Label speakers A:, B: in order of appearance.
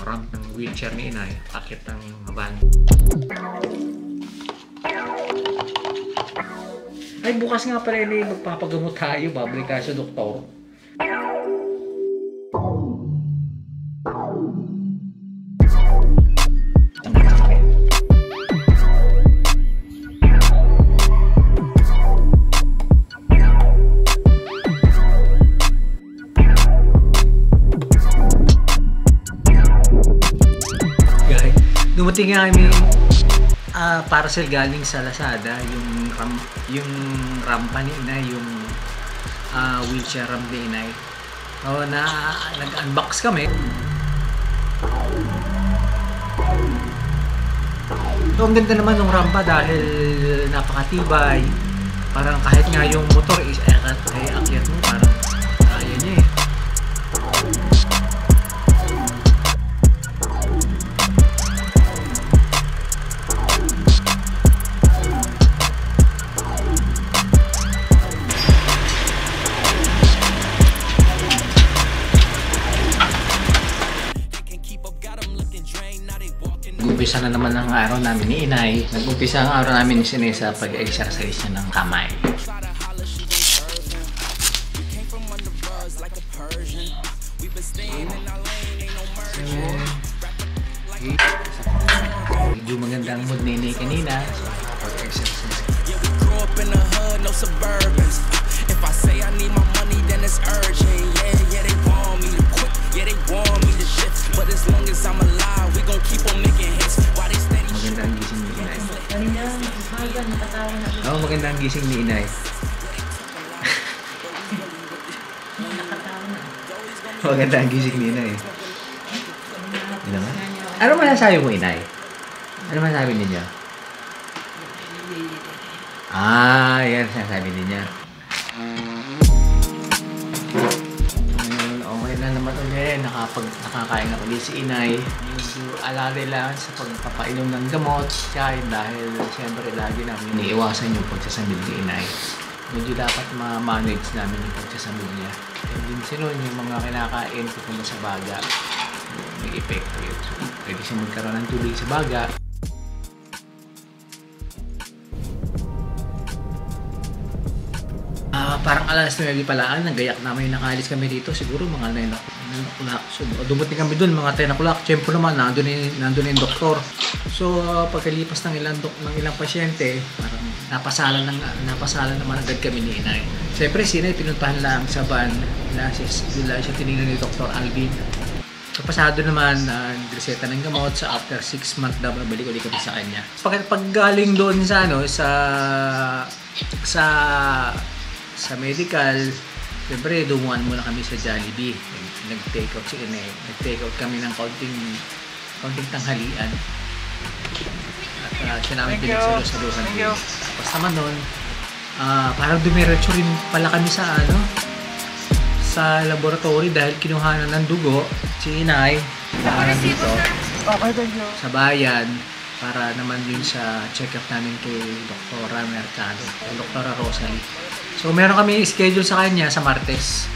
A: ramp ng wheelchair ni inay, akit ng van. Ay, bukas nga pala inay, magpapagamot tayo, babalik tayo sa doktor. Dumating nga kami parcel galing sa Lazada, yung rampa ni inay, yung wheelchair ramp ni inay. Nag-unbox kami. So, ang ganda naman ng rampa dahil napakatibay. Parang kahit nga yung motor ay akyat mo, parang kaya niya eh. Nag-umpisa na naman ang araw namin ni inay. Nag-umpisa ang araw namin ni Sinay sa pag-exercise niya ng kamay. Medyo magandang mood ni inay kanina. Pag-exercise. But as long as I'm alive, we gon' keep on making hits. Magandang gising ni inay. Oo, magandang gising ni inay. Magandang gising ni inay. Ano masasabi mo, inay? Ano masasabi ninyo? Yan sinasabi ninyo. Okay na naman ulit, nakakain na ulit si inay. Medyo alalay lang sa pagpapainom ng gamot. Kaya dahil siyempre lagi namin iniiwasan yung pagsasamid ni inay. Medyo dapat ma-manage namin yung pagsasamid niya. And din sinun yung mga kinakain pupunta sa baga. May epekto yun. So, pwede siya magkaroon ng tubig sa baga. Parang alas 9 pala, nagayak namin, nakaalis kami dito, siguro mga 9 o'clock. So, dumating kami dun, mga 10 o'clock. Siyempre naman, nandun yung doktor. So, pagkalipas ng ilang pasyente, parang napasalan naman agad kami ni inay. Siyempre, si inay pinuntahan lang sa van, doon siya tinignan ni Dr. Alvin. So, pasado naman, reseta ng gamot, sa after 6 months daw, balik ulit kami sa kanya. Pag galing doon sa medical, siyempre dumuan muna kami sa Jollibee. Nag-take out si inay. Nag-take out kami ng kaunting tanghalian. At siya namin pinagsalusaluhan din. Tapos naman nun, parang dumiretso rin pala kami sa laboratory dahil kinuhanan ng dugo si inay dito sa bayan para naman yun sa check-up namin kay Dr. Mercado, Dr. Rosalie. So meron kami schedule sa kanya sa Martes.